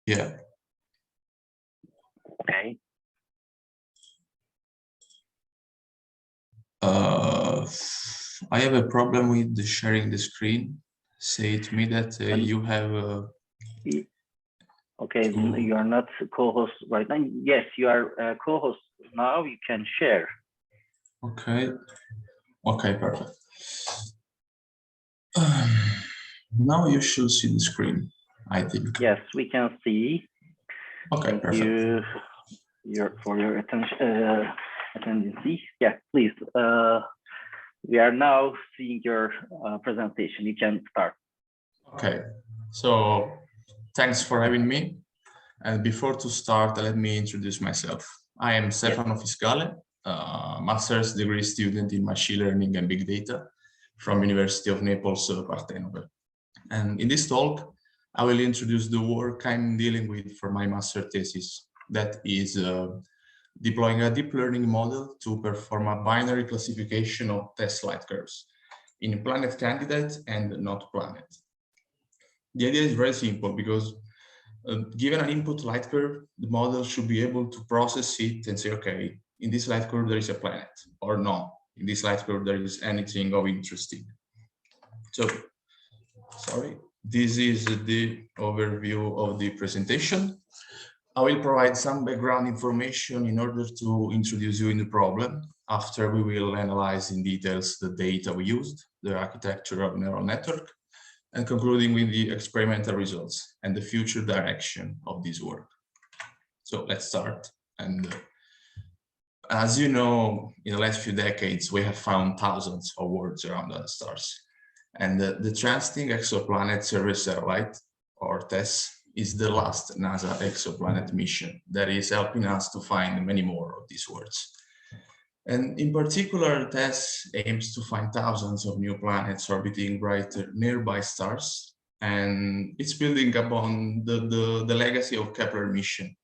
Yeah. Okay. I have a problem with the sharing the screen. Say to me that you have. Okay, you are not co-host right now. Yes, you are co-host now. You can share. Okay. Okay, perfect. Now you should see the screen, I think. Yes, we can see. Okay, Thank perfect. you for your attention, attendance. Yeah, please. We are now seeing your presentation. You can start. Okay, so thanks for having me. And before to start, let me introduce myself. I am Stefano Fiscale, master's degree student in machine learning and big data from University of Naples, Partenopel. And in this talk, I will introduce the work I'm dealing with for my master thesis, that is deploying a deep learning model to perform a binary classification of test light curves in planet candidate and not planet. The idea is very simple because given an input light curve, the model should be able to process it and say, okay, in this light curve there is a planet, or no, in this light curve there is anything of interesting. So, sorry, this is the overview of the presentation. I will provide some background information in order to introduce you in the problem. After, we will analyze in details the data we used, the architecture of neural network, and concluding with the experimental results and the future direction of this work. So let's start. And as you know, in the last few decades, we have found thousands of worlds around other stars. And the Transiting Exoplanet Survey Satellite, or TESS, is the last NASA exoplanet mission that is helping us to find many more of these worlds. And in particular, TESS aims to find thousands of new planets orbiting brighter nearby stars, and it's building upon the legacy of Kepler mission.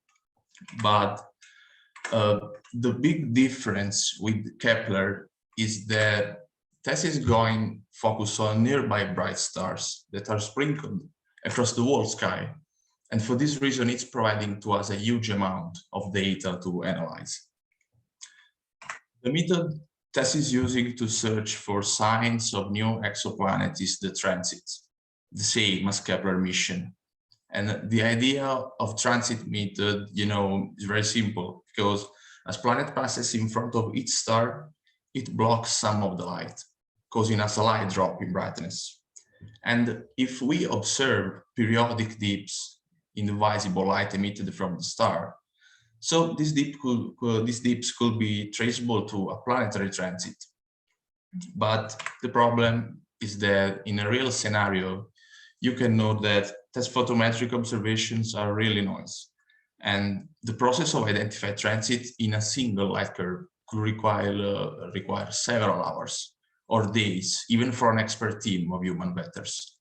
But the big difference with Kepler is that TESS is going focus on nearby bright stars that are sprinkled across the whole sky. And for this reason, it's providing to us a huge amount of data to analyze. The method TESS is using to search for signs of new exoplanets is the transit, the same as Kepler mission. And the idea of transit method, is very simple, because as planet passes in front of each star, it blocks some of the light, causing a slight drop in brightness. And if we observe periodic dips in the visible light emitted from the star, so these dips could be traceable to a planetary transit. But the problem is that in a real scenario, you can note that test photometric observations are really noisy. And the process of identifying transit in a single light curve could require several hours or days, even for an expert team of human betters.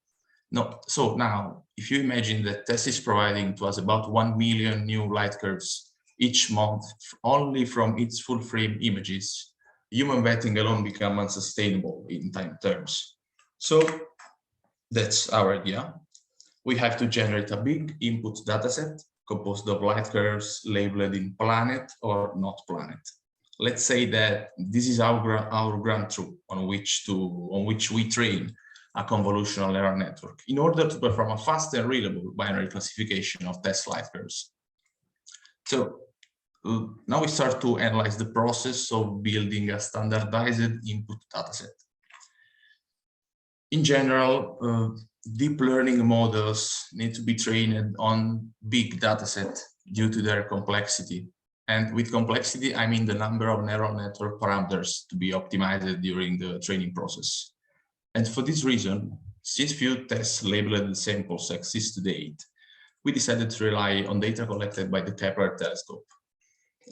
No, so now, if you imagine that TESS is providing to us about 1 million new light curves each month, only from its full frame images, human betting alone becomes unsustainable in time terms. So that's our idea. We have to generate a big input dataset composed of light curves labeled in planet or not planet. Let's say that this is our ground truth on which we train a convolutional neural network in order to perform a fast and readable binary classification of test light curves. So now we start to analyze the process of building a standardized input dataset. In general, deep learning models need to be trained on big dataset due to their complexity. And with complexity, I mean the number of neural network parameters to be optimized during the training process. And for this reason, since few tests labeled the samples exist to date, we decided to rely on data collected by the Kepler telescope.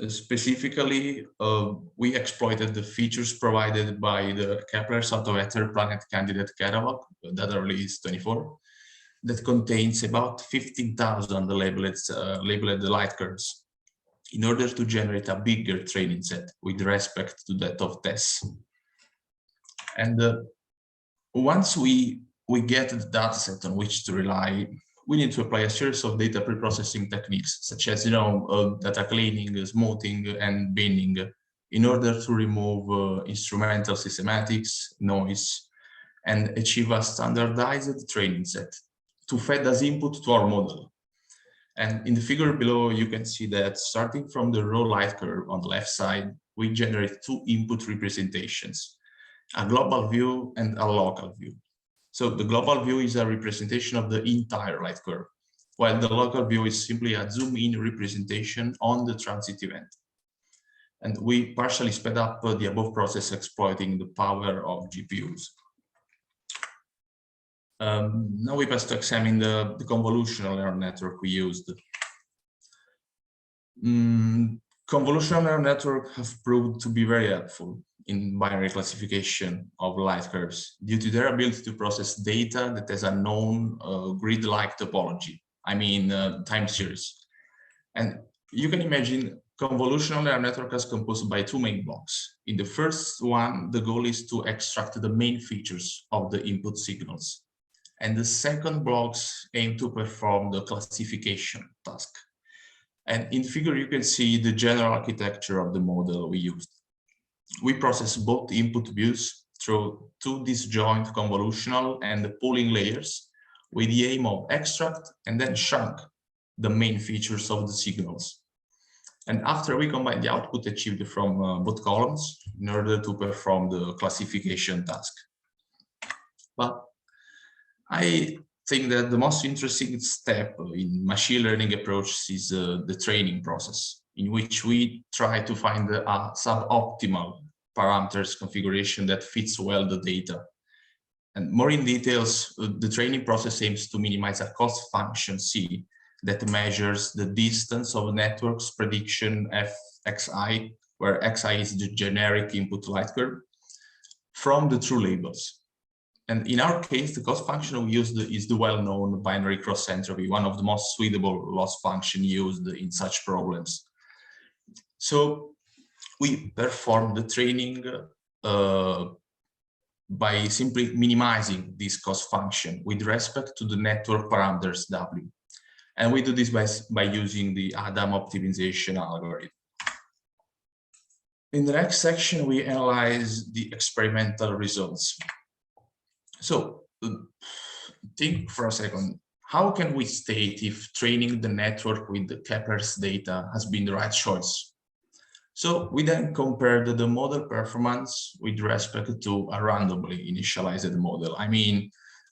Specifically, we exploited the features provided by the Kepler South-Vetter Planet Candidate Catalog, data release 24, that contains about 15,000 labeled light curves in order to generate a bigger training set with respect to that of TESS. And once we get the dataset on which to rely, we need to apply a series of data pre-processing techniques, such as data cleaning, smoothing, and binning, in order to remove instrumental systematics, noise, and achieve a standardized training set to feed as input to our model. And in the figure below, you can see that starting from the raw light curve on the left side, we generate two input representations, a global view and a local view. So the global view is a representation of the entire light curve, while the local view is simply a zoom-in representation on the transit event. And we partially sped up the above process exploiting the power of GPUs. Now we pass to examine the convolutional neural network we used. Convolutional neural networks have proved to be very helpful in binary classification of light curves due to their ability to process data that has a known grid-like topology, time series. And you can imagine convolutional neural network is composed by two main blocks. In the first one, the goal is to extract the main features of the input signals. And the second blocks aim to perform the classification task. And in the figure, you can see the general architecture of the model we used. We process both input views through two disjoint convolutional and pooling layers with the aim of extract and then shrunk the main features of the signals. And after we combine the output achieved from both columns in order to perform the classification task. But I think that the most interesting step in machine learning approach is the training process, in which we try to find a suboptimal parameters configuration that fits well the data. And more in details, the training process aims to minimize a cost function C that measures the distance of network's prediction fxi, where xi is the generic input light curve, from the true labels. And in our case, the cost function we used is the well-known binary cross entropy, one of the most suitable loss function used in such problems. So we perform the training by simply minimizing this cost function with respect to the network parameters W. And we do this by using the Adam optimization algorithm. In the next section, we analyze the experimental results. So think for a second, how can we state if training the network with the Kepler's data has been the right choice? So we then compared the model performance with respect to a randomly initialized model.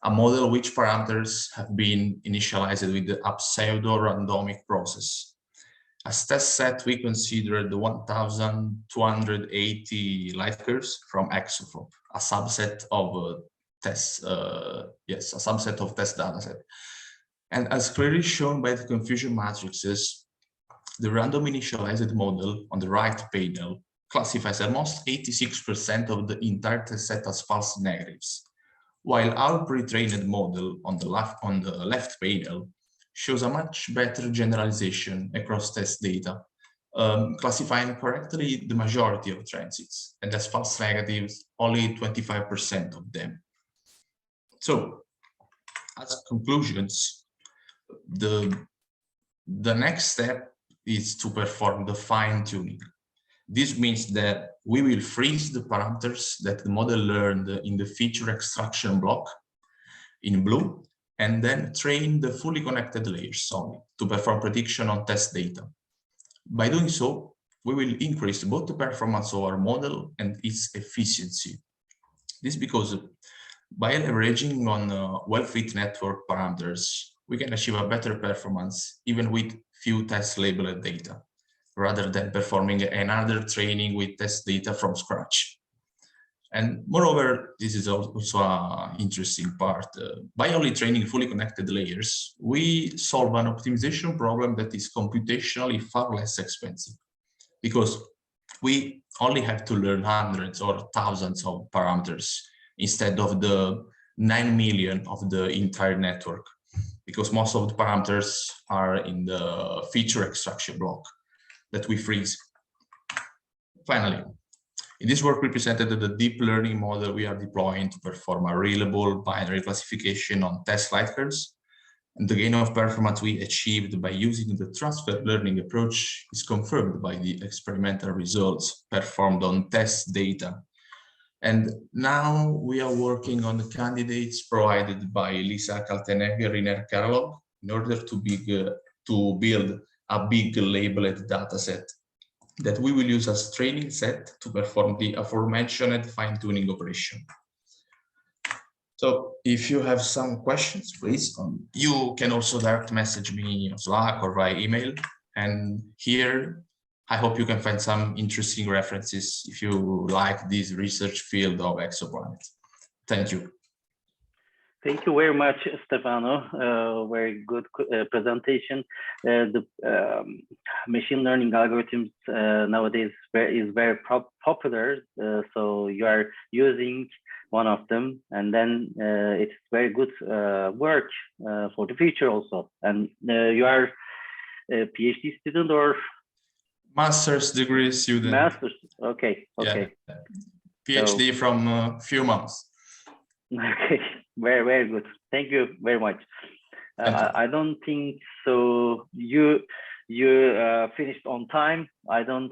A model which parameters have been initialized with a pseudo-randomic process. As test set, we considered the 1,280 light curves from ExoFop, a subset of test dataset. And as clearly shown by the confusion matrices, the random initialized model on the right panel classifies almost 86% of the entire test set as false negatives, while our pre-trained model on the left panel shows a much better generalization across test data, classifying correctly the majority of transits, and as false negatives, only 25% of them. So, as conclusions, the next step is to perform the fine-tuning. This means that we will freeze the parameters that the model learned in the feature extraction block in blue, and then train the fully connected layers only to perform prediction on test data. By doing so, we will increase both the performance of our model and its efficiency. This because by leveraging on well-fit network parameters, we can achieve a better performance even with few test labeled data, rather than performing another training with test data from scratch. And moreover, this is also an interesting part. By only training fully connected layers, we solve an optimization problem that is computationally far less expensive, because we only have to learn hundreds or thousands of parameters instead of the 9 million of the entire network, because most of the parameters are in the feature extraction block that we freeze. Finally, in this work, we presented the deep learning model we are deploying to perform a reliable binary classification on test light curves. And the gain of performance we achieved by using the transfer learning approach is confirmed by the experimental results performed on test data. And now we are working on the candidates provided by Lisa Kaltenegger in her catalog in order to build a big labeled dataset that we will use as training set to perform the aforementioned fine-tuning operation. So if you have some questions, please, you can also direct message me on Slack or via email. And here, I hope you can find some interesting references if you like this research field of exoplanets. Thank you. Thank you very much, Stefano. Very good presentation. The machine learning algorithms nowadays is very popular. So you are using one of them, and then it's very good work for the future also. And you are a PhD student or? Master's degree student. Master's, okay, okay. Yeah. PhD so, from a few months. Okay, very good. Thank you very much. I don't think so. You finished on time. I don't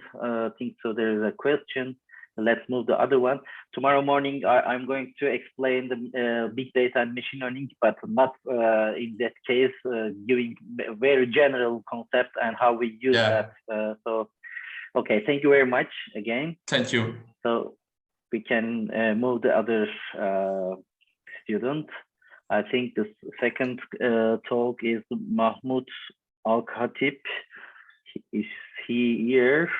think so. There is a question. Let's move the other one. Tomorrow morning, I'm going to explain the big data and machine learning, but not in that case, giving a very general concept and how we use that. So, okay, thank you very much again. Thank you. So we can move the other student. I think the second talk is Mahmoud Al-Khatib. Is he here?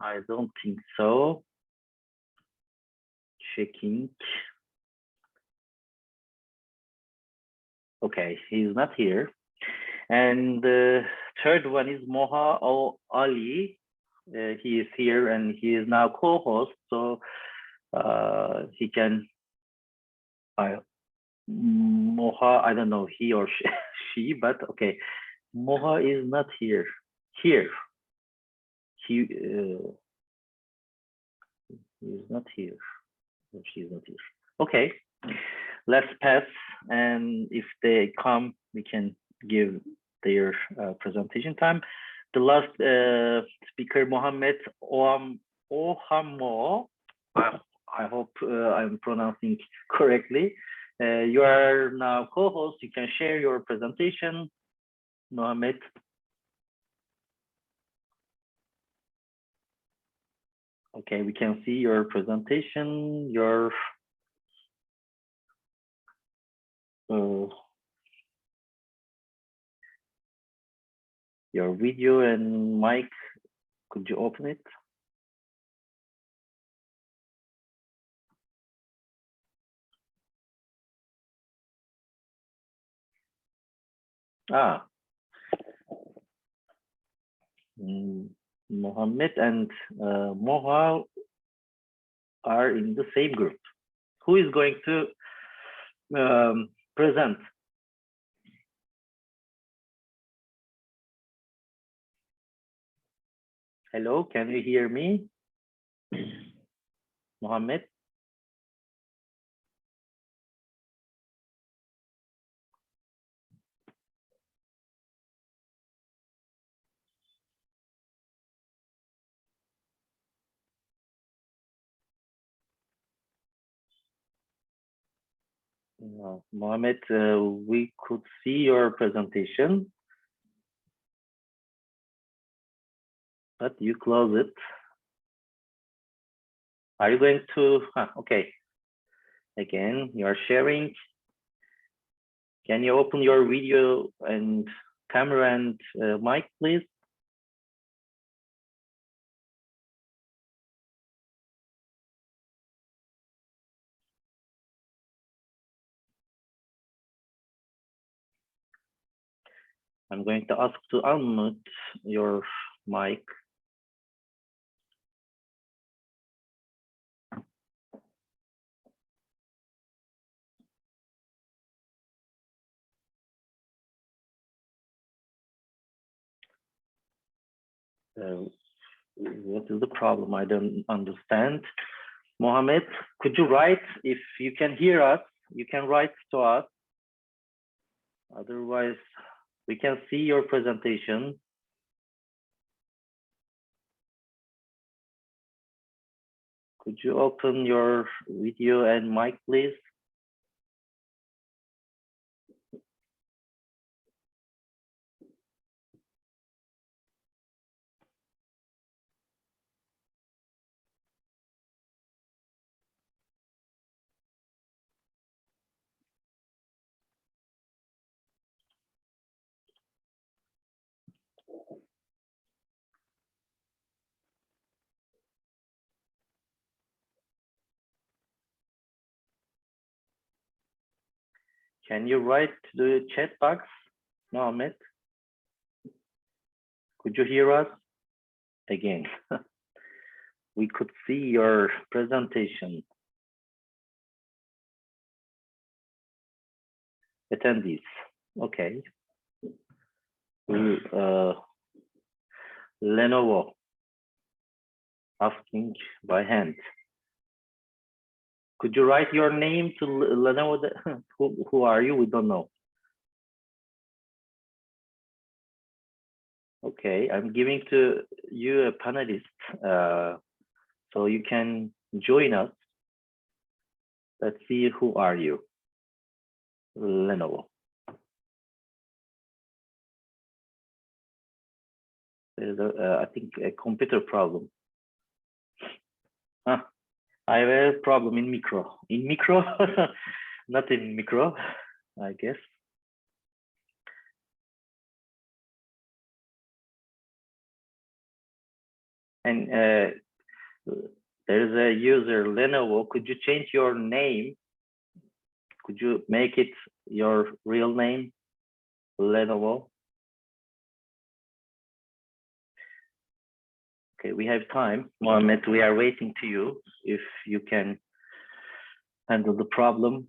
I don't think so. Checking. Okay, he's not here. And the third one is Moha Ali. He is here and he is now co-host, so he can. Moha, I don't know he or she, but okay. Moha is not here. Here. He is not here. She's not here. Okay, let's pass, and if they come, we can give their presentation time. The last speaker, Mohammed Ohamo. I hope I'm pronouncing correctly. You are now co-host. You can share your presentation, Mohammed. Okay, we can see your presentation, your video and mic. Could you open it? Mohammed and Moha are in the same group. Who is going to present? Hello, can you hear me? Mohammed? No, Mohammed, we could see your presentation, but you close it. Are you going to, okay. Again, you are sharing. Can you open your video and camera and mic, please? I'm going to ask to unmute your mic. What is the problem? I don't understand. Mohammed, could you write, if you can hear us, you can write to us. Otherwise, we can see your presentation. Could you open your video and mic, please? Can you write the chat box, Mohammed? Could you hear us again? We could see your presentation. Attendees, okay. Lenovo, asking by hand. Could you write your name to Lenovo? Who are you? We don't know. Okay, I'm giving to you a panelist, so you can join us. Let's see, who are you? Lenovo. There's I think a computer problem. Huh. I have a problem in micro. In micro, not in micro, I guess. And there's a user, Lenovo. Could you change your name? Could you make it your real name, Lenovo? Okay, we have time. Mohammed, we are waiting to you if you can handle the problem.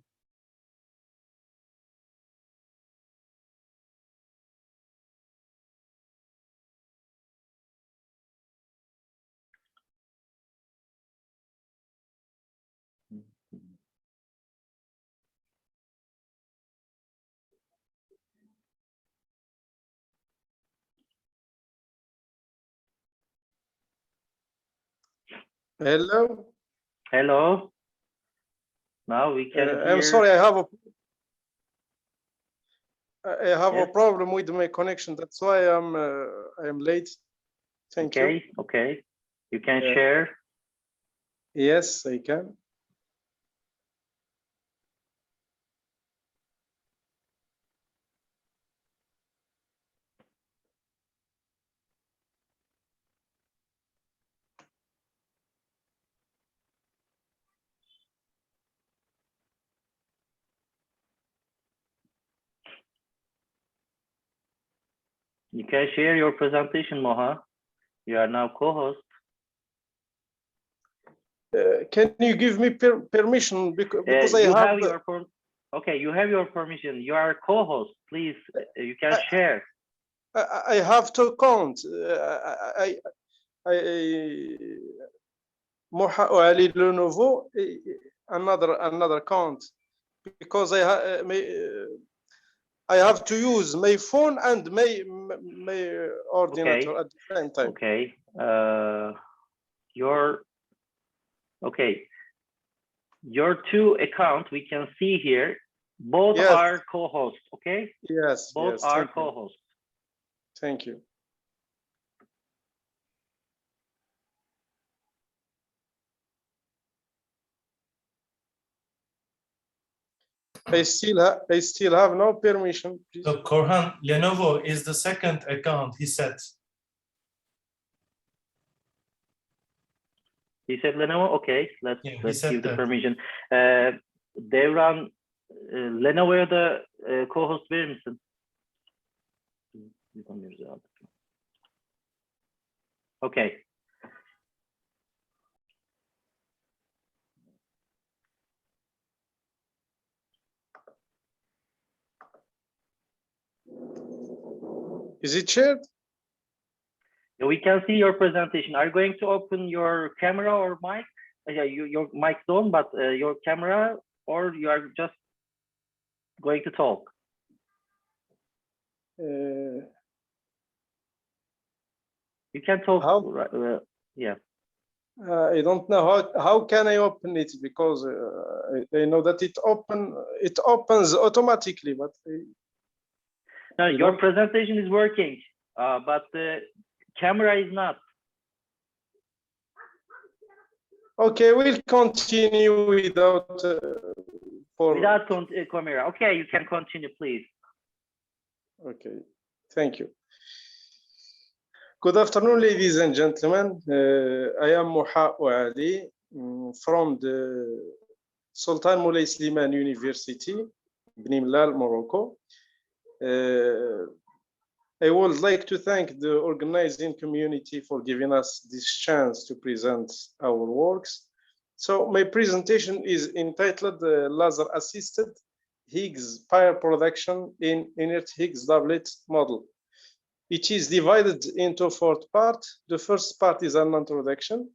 Hello. Hello. Now we can hear. I'm sorry, I have Yes. a problem with my connection. That's why I am late. Thank you. Okay, okay. You can share. Yes, I can. You can share your presentation, Moha. You are now co-host. Can you give me permission because I you have your okay, you have your permission. You are co-host. Please, you can share. I have to count. Moha Ali Lenovo, another count, because I have to use my phone and my ordinator at the same time. Okay. Your two accounts we can see here. Both are co-hosts. Okay. Yes. Both are co-hosts. Thank you. I still have no permission. Please. So Korhan, Lenovo is the second account, he said. He said Lenovo. Okay, let's give the permission. Devran, Lenovo'ya da co-host verir misin? Okay. Is it shared? We can see your presentation. Are you going to open your camera or mic? Yeah, your mic's on, but your camera, or you are just going to talk? You can talk. How? Yeah. I don't know how can I open it, because I know that it opens automatically, but No, your presentation is working, but the camera is not. okay, we'll continue without Without camera. Okay, you can continue, please. Okay, thank you. Good afternoon, ladies and gentlemen. I am Moha Ouali from the Sultan Moulay Slimane University, Bni Mellal, Morocco. I would like to thank the organizing community for giving us this chance to present our works. So my presentation is entitled Laser-Assisted Higgs Pair Production in Inert Higgs Doublet Model. It is divided into 4 parts. The first part is an introduction.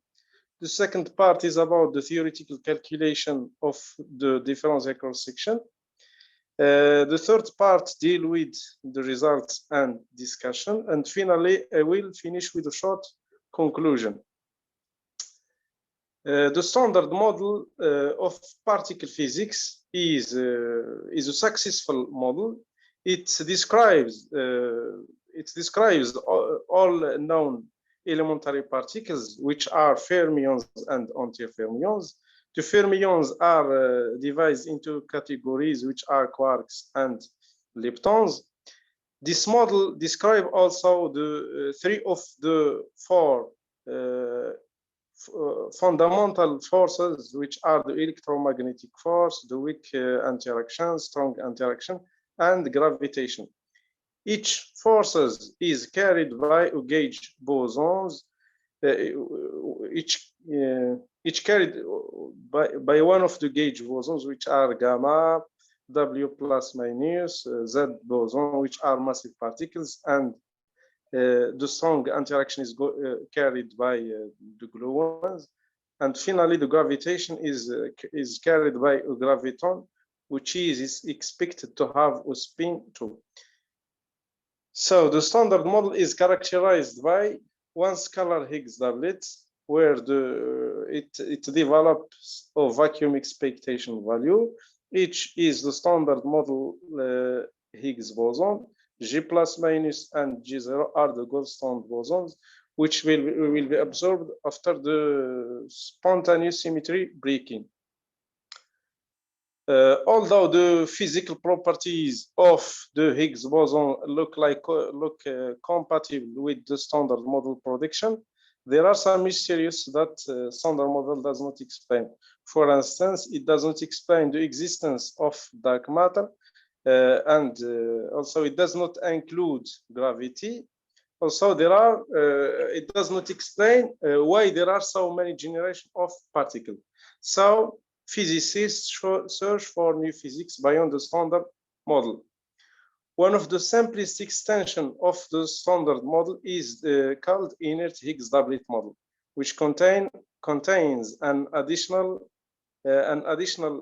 The second part is about the theoretical calculation of the differential cross-section. The third part deals with the results and discussion. And finally, I will finish with a short conclusion. The standard model of particle physics is a successful model. It describes all known elementary particles, which are fermions and antifermions. The fermions are divided into categories, which are quarks and leptons. This model describes also the 3 of the 4 fundamental forces, which are the electromagnetic force, the weak interaction, strong interaction, and gravitation. Each forces is carried by gauge bosons, each carried by one of the gauge bosons, which are gamma, W plus minus, Z boson, which are massive particles, and the strong interaction is carried by the gluons. And finally, the gravitation is carried by a graviton, which is expected to have a spin too. So the standard model is characterized by one scalar Higgs doublet, where it develops a vacuum expectation value. Each is the standard model Higgs boson. G plus minus and G0 are the gold standard bosons, which will be absorbed after the spontaneous symmetry breaking. Although the physical properties of the Higgs boson look compatible with the standard model prediction, there are some mysteries that standard model does not explain. For instance, it does not explain the existence of dark matter, and also it does not include gravity. Also, it does not explain why there are so many generations of particles. So physicists search for new physics beyond the standard model. One of the simplest extensions of the standard model is called inert Higgs doublet model, which contains an additional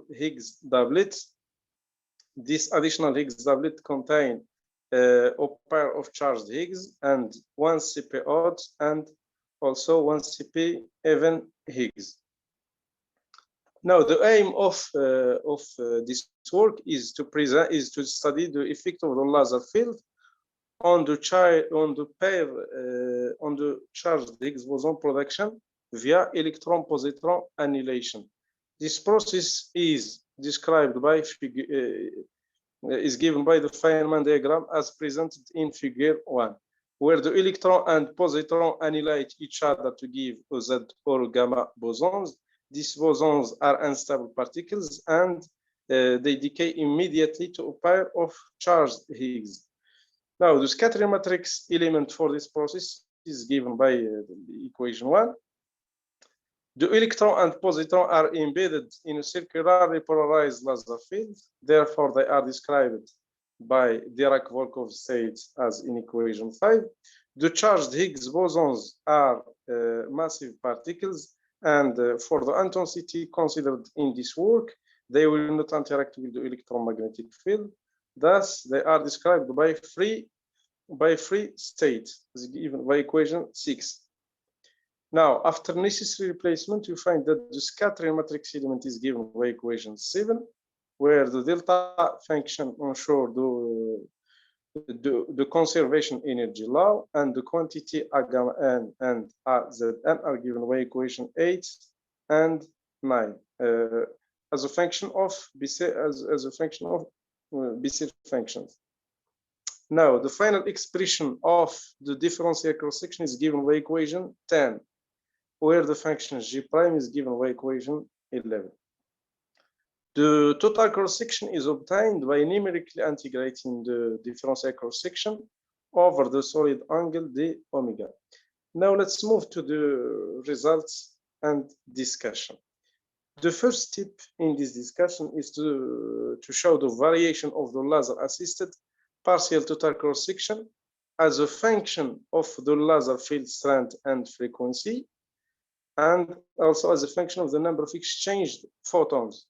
Higgs doublet. This additional Higgs doublet contains a pair of charged Higgs and one CP odd and also one CP even Higgs. Now, the aim of this work is to study the effect of the laser field on the charged Higgs boson production via electron-positron annihilation. This process is described by is given by the Feynman diagram as presented in Figure 1, where the electron and positron annihilate each other to give a Z or gamma bosons. These bosons are unstable particles and they decay immediately to a pair of charged Higgs. Now, the scattering matrix element for this process is given by the equation 1. The electron and positron are embedded in a circularly polarized laser field. Therefore, they are described by Dirac-Volkoff states as in equation 5. The charged Higgs bosons are massive particles, and for the intensity considered in this work, they will not interact with the electromagnetic field. Thus, they are described by free by free state, is given by equation 6. Now, after necessary replacement, you find that the scattering matrix element is given by equation 7, where the delta function ensures the conservation energy law, and the quantity A gamma n and A z n are given by equation 8 and 9 as a function of Bessel functions. Now, the final expression of the differential cross section is given by equation 10, where the function g prime is given by equation 11. The total cross section is obtained by numerically integrating the differential cross section over the solid angle d omega. Now let's move to the results and discussion. The first step in this discussion is to show the variation of the laser-assisted partial total cross section as a function of the laser field strength and frequency, and also as a function of the number of exchanged photons.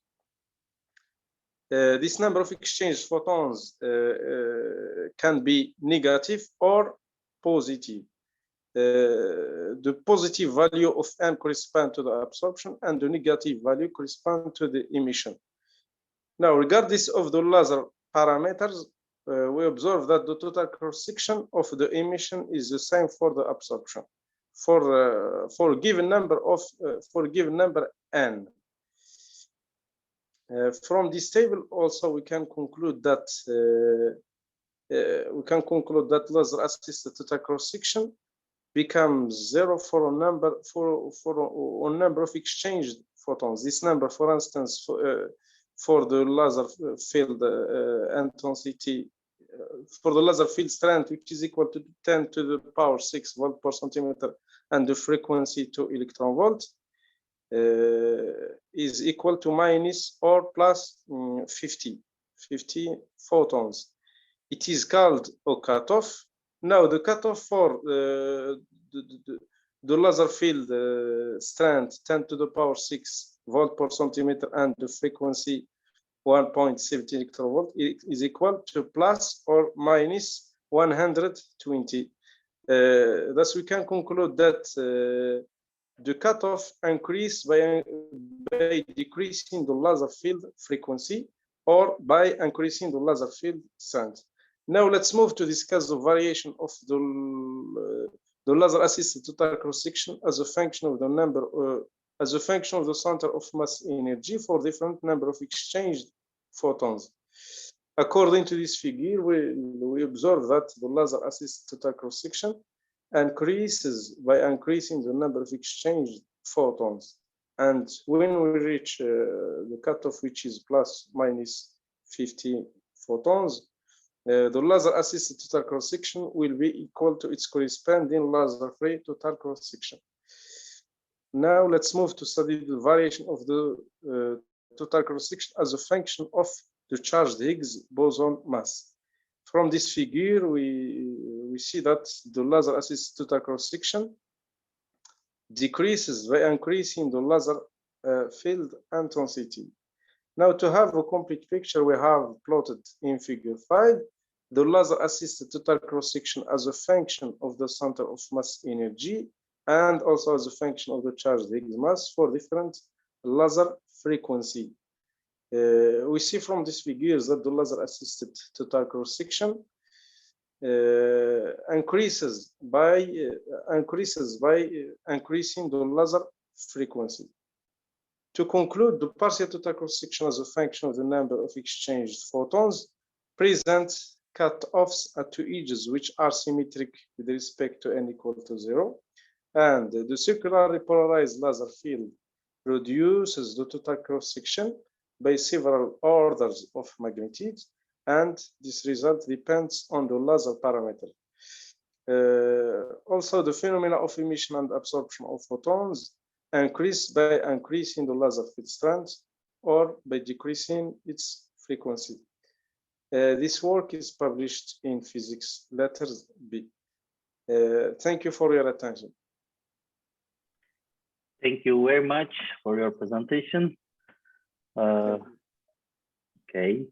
This number of exchanged photons can be negative or positive. The positive value of n corresponds to the absorption, and the negative value corresponds to the emission. Now, regardless of the laser parameters, we observe that the total cross section of the emission is the same for the absorption for a given number n. From this table, also we can conclude that laser-assisted total cross section becomes 0 for a number of exchanged photons. This number, for instance, for the laser field intensity, for the laser field strength, which is equal to 10 to the power 6 volt per centimeter, and the frequency 2 electron volt, is equal to minus or plus 50 photons. It is called a cutoff. Now, the cutoff for the laser field strength 10 to the power 6 volt per centimeter and the frequency 1.70 electron volt is equal to plus or minus 120. Thus, we can conclude that the cutoff increase by decreasing the laser field frequency or by increasing the laser field strength. Now let's move to discuss the variation of the laser-assisted total cross-section as a function of the number, as a function of the center of mass energy for different number of exchanged photons. According to this figure, we observe that the laser-assisted total cross-section increases by increasing the number of exchanged photons, and when we reach the cutoff, which is plus minus 50 photons, the laser-assisted total cross-section will be equal to its corresponding laser-free total cross-section. Now let's move to study the variation of the total cross-section as a function of the charged Higgs boson mass. From this figure, we see that the laser-assisted total cross-section decreases by increasing the laser field intensity. Now, to have a complete picture, we have plotted in figure 5 the laser-assisted total cross-section as a function of the center of mass energy and also as a function of the charged Higgs mass for different laser frequency. We see from these figures that the laser-assisted total cross-section increases by increasing the laser frequency. To conclude, the partial total cross-section as a function of the number of exchanged photons presents cut-offs at two edges which are symmetric with respect to n equal to 0, and the circularly polarized laser field reduces the total cross-section by several orders of magnitude, and this result depends on the laser parameter. Also, the phenomena of emission and absorption of photons increase by increasing the laser field strength or by decreasing its frequency. This work is published in Physics Letters B. Thank you for your attention. Thank you very much for your presentation. Okay.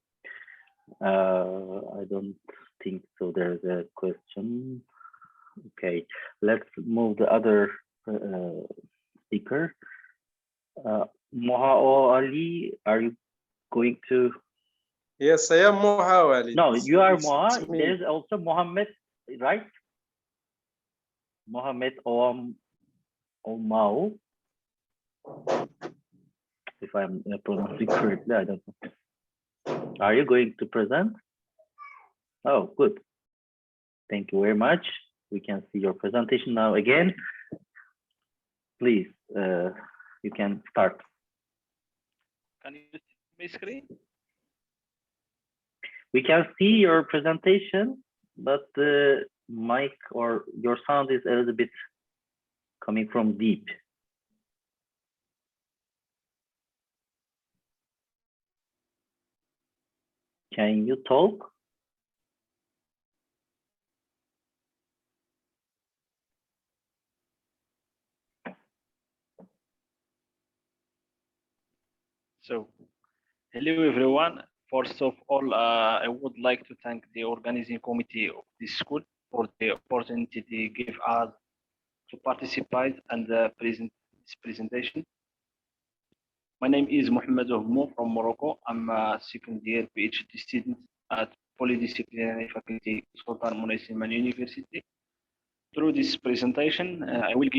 I don't think so. There's a question. Okay, let's move the other speaker. Moha Ali, are you going to? Yes, I am Moha Ali. No, you are It's Moha. me. There's also Mohammed, right? Mohammed Omao. If I'm pronouncing correctly, I don't know. Are you going to present? Oh, good. Thank you very much. We can see your presentation now again. Please, you can start. Can you see my screen? We can see your presentation, but the mic or your sound is a little bit coming from deep. Can you talk? So, hello everyone. First of all, I would like to thank the organizing committee of this school for the opportunity they give us to participate and present this presentation. My name is Mohamed Ohmo from Morocco. I'm a second year PhD student at Polydisciplinary Faculty, Sultan Moulay Salman University. Through this presentation, I will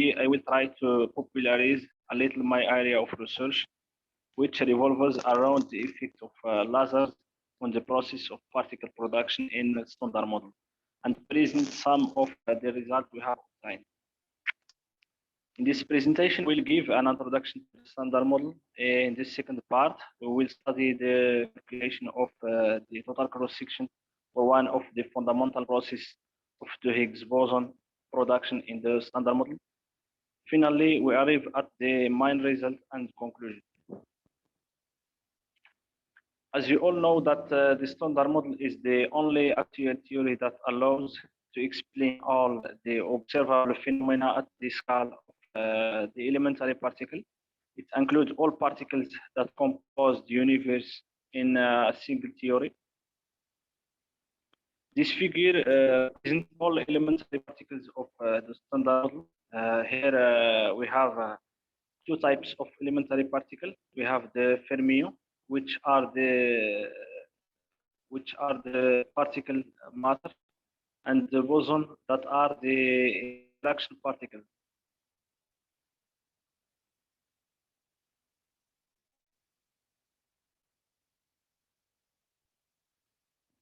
try to popularize a little my area of research, which revolves around the effect of lasers on the process of particle production in the standard model, and present some of the results we have obtained. In this presentation, we'll give an introduction to the standard model. In this second part, we will study the calculation of the total cross-section for one of the fundamental processes of the Higgs boson production in the standard model. Finally, we arrive at the main result and conclusion. As you all know that the standard model is the only actual theory that allows to explain all the observable phenomena at the scale of the elementary particle. It includes all particles that compose the universe in a single theory. This figure presents all elementary particles of the standard model. Here we have two types of elementary particle. We have the fermion, which are the particle matter, and the boson that are the interaction particles.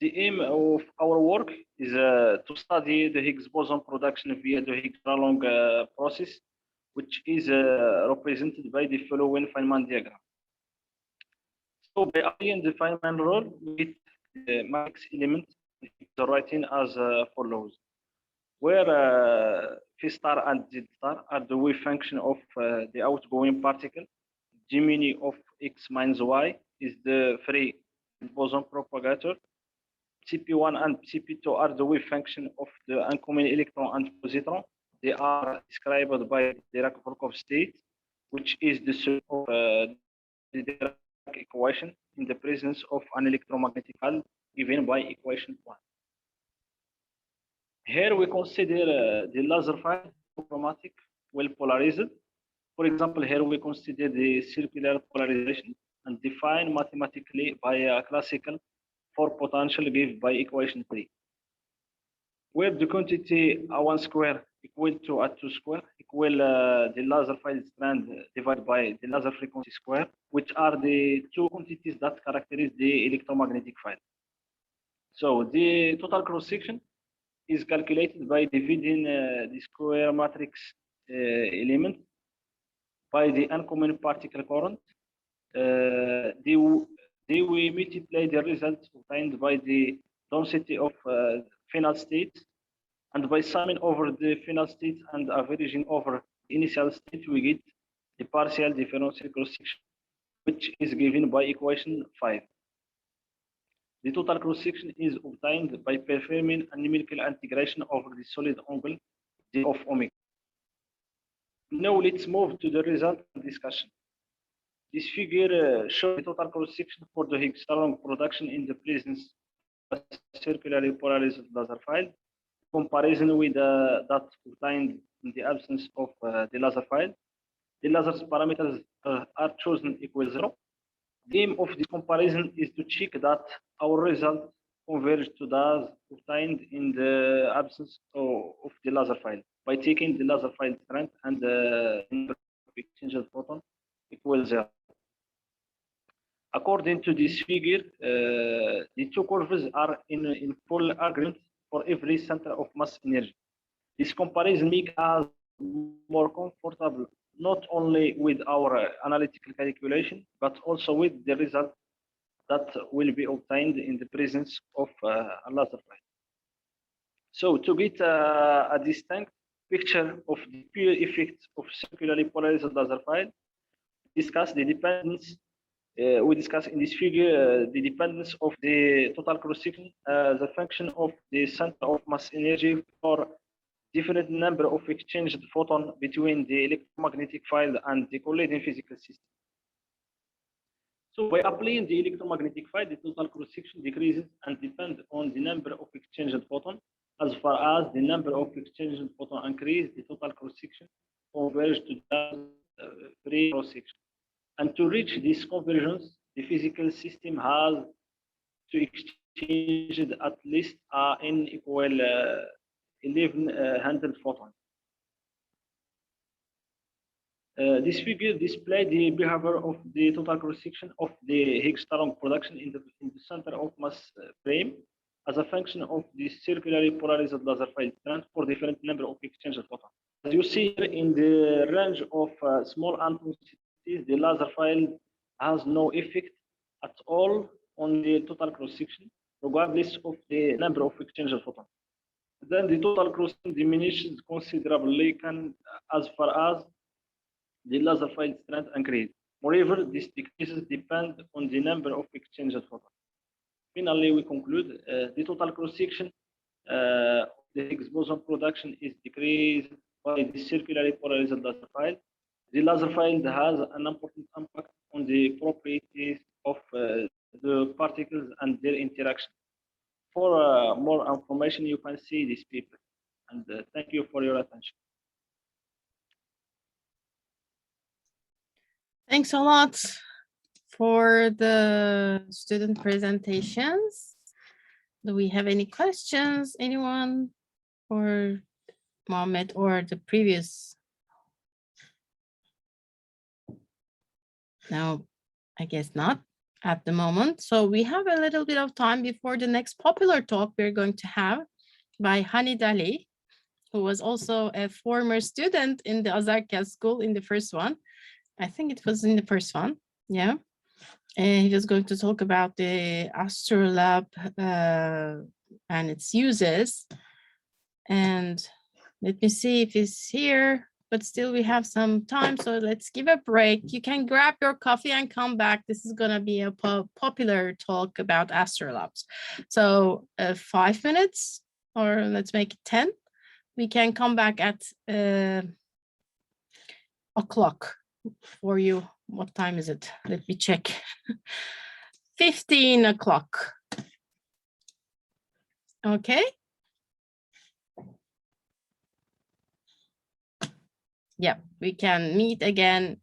The aim of our work is to study the Higgs boson production via the Higgs-Ralong process, which is represented by the following Feynman diagram. So by applying the Feynman rule, we get the matrix element the writing as follows, where phi star and z star are the wave function of the outgoing particle. G mini of x minus y is the free boson propagator. CP1 and CP2 are the wave function of the incoming electron and positron. They are described by the Dirac-Volkov state, which is the solution of the Dirac equation in the presence of an electromagnetic field given by equation 1. Here we consider the laser field chromatic, well polarized. For example, here we consider the circular polarization and define mathematically by a classical for potential given by equation 3, where the quantity A1 square equal to A2 square equal the laser field strand divided by the laser frequency square, which are the two quantities that characterize the electromagnetic field. So the total cross section is calculated by dividing the square matrix element by the incoming particle current. We multiply the results obtained by the density of final state, and by summing over the final state and averaging over the initial state, we get the partial differential cross-section, which is given by equation 5. The total cross-section is obtained by performing a numerical integration over the solid angle of omega. Now let's move to the result discussion. This figure shows the total cross-section for the Higgs-Ralong production in the presence circularly polarized laser file. Comparison with that obtained in the absence of the laser file. The laser's parameters are chosen equal 0. The aim of this comparison is to check that our result converge to those obtained in the absence of the laser file by taking the laser file strength and the number of exchanged photon equal 0. According to this figure, the two curves are in full agreement for every center of mass energy. This comparison makes us more comfortable not only with our analytical calculation, but also with the result that will be obtained in the presence of a laser file. So to get a distinct picture of the pure effects of circularly polarized laser file, discuss the dependence. We discuss in this figure the dependence of the total cross-section as a function of the center of mass energy for different number of exchanged photon between the electromagnetic field and the colliding physical system. So by applying the electromagnetic field, the total cross-section decreases and depends on the number of exchanged photon. As far as the number of exchanged photon increase, the total cross-section converges to the free cross-section. And to reach this convergence, the physical system has to exchange at least n equal 1100 photons. This figure displays the behavior of the total cross-section of the Higgs-Tarrant production in the center of mass frame as a function of the circularly polarized laser file strength for different number of exchanged photons. As you see here in the range of small intensities, the laser file has no effect at all on the total cross-section, regardless of the number of exchanged photons. Then the total cross-section diminishes considerably as far as the laser file strength increases. Moreover, these decreases depend on the number of exchanged photons. Finally, we conclude the total cross-section of the Higgs boson production is decreased by the circularly polarized laser file. The laser file has an important impact on the properties of the particles and their interaction. For more information, you can see this paper. And thank you for your attention. Thanks a lot for the student presentations. Do we have any questions, anyone, for Mohammed or the previous? No, I guess not at the moment. So we have a little bit of time before the next popular talk we're going to have by Hanid Ali, who was also a former student in the Azarquiel school in the first one. I think it was in the first one, yeah. And he was going to talk about the Astrolab and its uses. And let me see if he's here, but still we have some time, so let's give a break. You can grab your coffee and come back. This is gonna be a popular talk about Astrolabs. So 5 minutes, or let's make it 10. We can come back at o'clock for you. What time is it? Let me check. 15 o'clock. Okay. Yeah, we can meet again